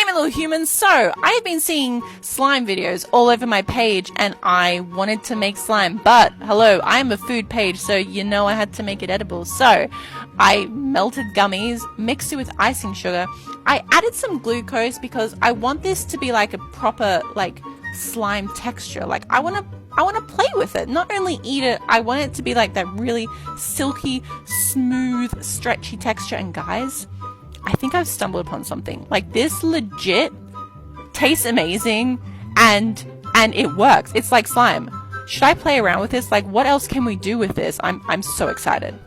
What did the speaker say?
Hey my little humans, so I've been seeing slime videos all over my page and I wanted to make slime, but hello, I'm a food page, so you know I had to make it edible. So I melted gummies, mixed it with icing sugar. I added some glucose because I want this to be like a proper like slime texture. Like I want to play with it, not only eat it. I want it to be like that really silky, smooth, stretchy texture. And guys, I think I've stumbled upon something. Like this legit tastes amazing and it works. It's like slime. Should I play around with this? Like what else can we do with this? I'm so excited.